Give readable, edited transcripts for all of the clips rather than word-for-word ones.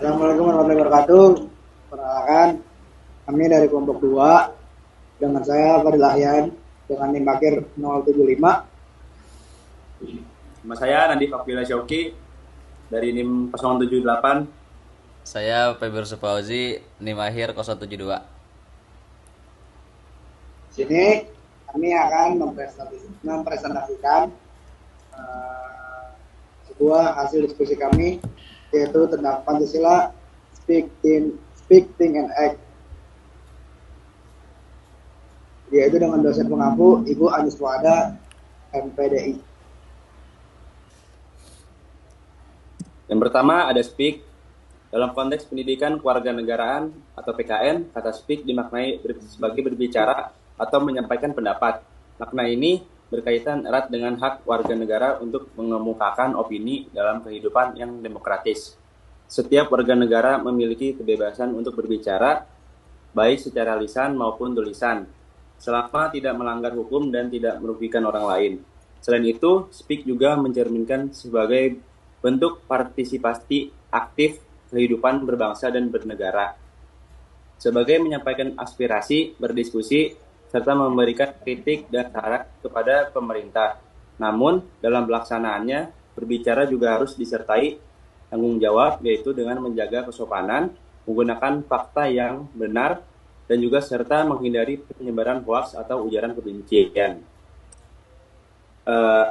Assalamualaikum warahmatullahi wabarakatuh. Perkenalkan, kami dari kelompok 2 dengan saya Fadil Ahyan dengan NIM akhir 075. Nama saya Nadif Akila Syauki dari NIM 078. Saya Febir Supauzi, NIM akhir 072. Sini kami akan mempresentasikan sebuah hasil diskusi kami yaitu tentang Pancasila Speak, Think and Act, yaitu dengan dosen pengampu Ibu Anis Wada MPDI. Yang pertama ada speak. Dalam konteks pendidikan kewarganegaraan atau PKN, kata speak dimaknai sebagai berbicara atau menyampaikan pendapat. Makna ini berkaitan erat dengan hak warga negara untuk mengemukakan opini dalam kehidupan yang demokratis. Setiap warga negara memiliki kebebasan untuk berbicara, baik secara lisan maupun tulisan, selama tidak melanggar hukum dan tidak merugikan orang lain. Selain itu, speak juga mencerminkan sebagai bentuk partisipasi aktif kehidupan berbangsa dan bernegara, sebagai menyampaikan aspirasi, berdiskusi, serta memberikan kritik dan saran kepada pemerintah. Namun, dalam pelaksanaannya, berbicara juga harus disertai tanggung jawab, yaitu dengan menjaga kesopanan, menggunakan fakta yang benar, dan juga serta menghindari penyebaran hoaks atau ujaran kebencian.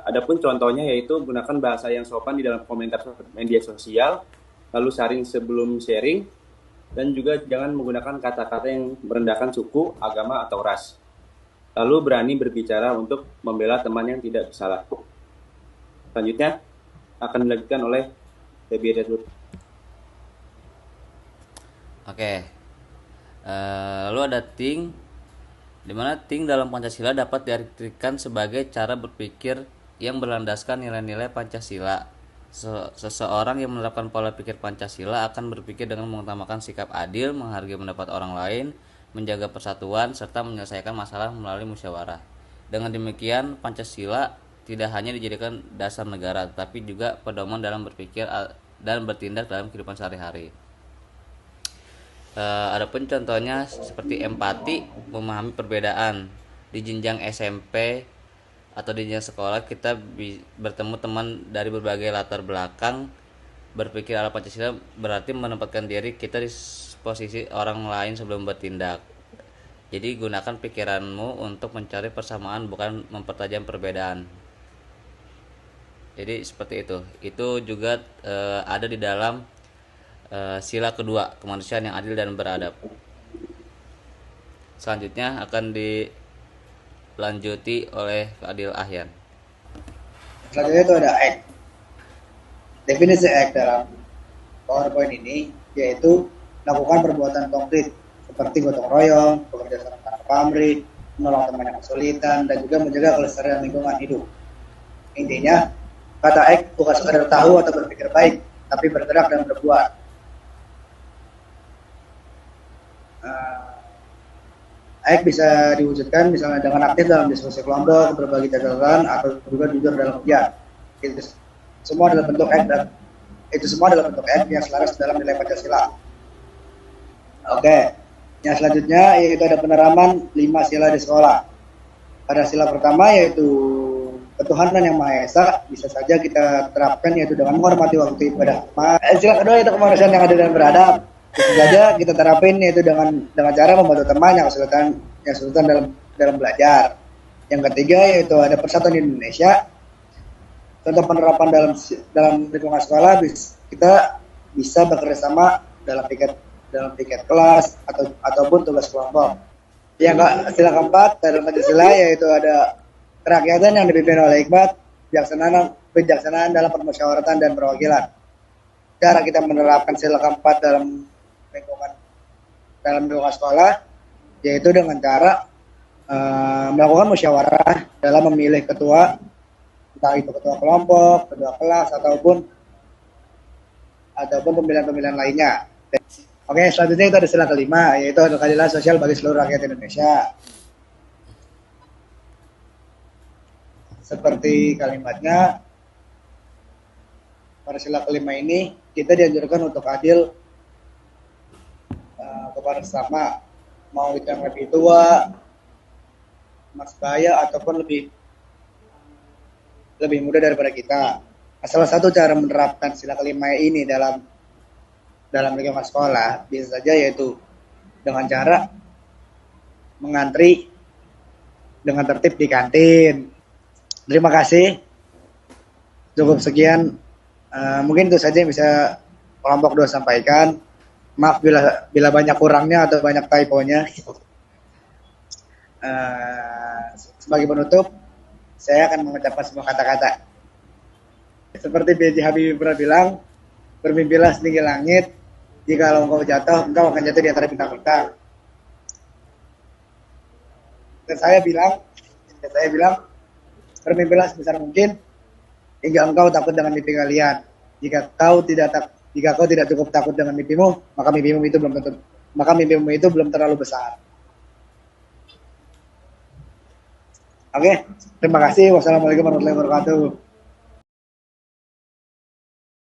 Adapun contohnya yaitu gunakan bahasa yang sopan di dalam komentar media sosial, lalu saring sebelum sharing, dan juga jangan menggunakan kata-kata yang merendahkan suku, agama, atau ras. Lalu berani berbicara untuk membela teman yang tidak bersalah. Selanjutnya akan dilanjutkan oleh Debbie Redwood. Oke. Lalu ada think, di mana think dalam Pancasila dapat diartikan sebagai cara berpikir yang berlandaskan nilai-nilai Pancasila. Seseorang yang menerapkan pola pikir Pancasila akan berpikir dengan mengutamakan sikap adil, menghargai pendapat orang lain, menjaga persatuan, serta menyelesaikan masalah melalui musyawarah. Dengan demikian, Pancasila tidak hanya dijadikan dasar negara, tetapi juga pedoman dalam berpikir dan bertindak dalam kehidupan sehari-hari. Adapun contohnya seperti empati, memahami perbedaan. Di jenjang SMP atau di jenjang sekolah kita bertemu teman dari berbagai latar belakang. Berpikir ala Pancasila berarti menempatkan diri kita di posisi orang lain sebelum bertindak. Jadi gunakan pikiranmu untuk mencari persamaan, bukan mempertajam perbedaan. Jadi seperti itu. Itu juga ada di dalam sila kedua, kemanusiaan yang adil dan beradab. Selanjutnya akan dilanjuti oleh Fadil Ahyan. Selanjutnya itu ada act. Definisi act dalam PowerPoint ini yaitu melakukan perbuatan konkret seperti gotong royong, bekerja sama para pamrih, menolong teman yang kesulitan, dan juga menjaga kelestarian lingkungan hidup. Intinya, kata act bukan sekedar tahu atau berpikir baik, tapi bergerak dan berbuat. Act bisa diwujudkan misalnya dengan aktif dalam diskusi kelompok, berbagi catatan, atau juga jujur dalam ujian. Itu semua adalah bentuk act dan itu semua adalah bentuk act yang selaras dalam nilai Pancasila. Oke, yang selanjutnya yaitu ada penerapan 5 sila di sekolah. Pada sila pertama yaitu ketuhanan yang Maha Esa, bisa saja kita terapkan yaitu dengan menghormati waktu ibadah. Sila kedua itu kemanusiaan yang adil dan beradab. Bisa saja kita terapin yaitu dengan cara membantu teman yang kesulitan dalam belajar. Yang ketiga yaitu ada persatuan di Indonesia. Contoh penerapan dalam lingkungan sekolah, kita bisa bekerja sama dalam piket kelas ataupun tugas kelompok. Yang sila keempat dalam Pancasila yaitu ada kerakyatan yang dipimpin oleh hikmat, bijaksanaan dalam permusyawaratan dan perwakilan. Cara kita menerapkan sila keempat dalam lingkungan sekolah yaitu dengan cara melakukan musyawarah dalam memilih ketua, entah itu ketua kelompok, ketua kelas ataupun pemilihan-pemilihan lainnya. Oke, selanjutnya itu ada sila kelima yaitu keadilan sosial bagi seluruh rakyat Indonesia. Seperti kalimatnya, pada sila kelima ini kita dianjurkan untuk adil kepada sesama, mau itu yang lebih tua, mas saya ataupun lebih muda daripada kita. Salah satu cara menerapkan sila kelima ini dalam lingkungan sekolah bisa saja yaitu dengan cara mengantri dengan tertib di kantin. Terima kasih. Cukup sekian. Mungkin itu saja yang bisa kelompok 2 sampaikan. Maaf bila banyak kurangnya atau banyak typonya. Sebagai penutup, saya akan mengucapkan sebuah kata-kata. Seperti B.J. Habibie pernah bilang, bermimpilah setinggi langit, jika engkau jatuh, engkau akan jatuh di antara bintang-bintang. Dan saya bilang, bermimpilah sebesar mungkin, hingga engkau takut dengan mimpi kalian. Jika kau tidak cukup takut dengan mimpimu, maka mimpimu itu belum terlalu besar. Oke, terima kasih. Wassalamualaikum warahmatullahi wabarakatuh.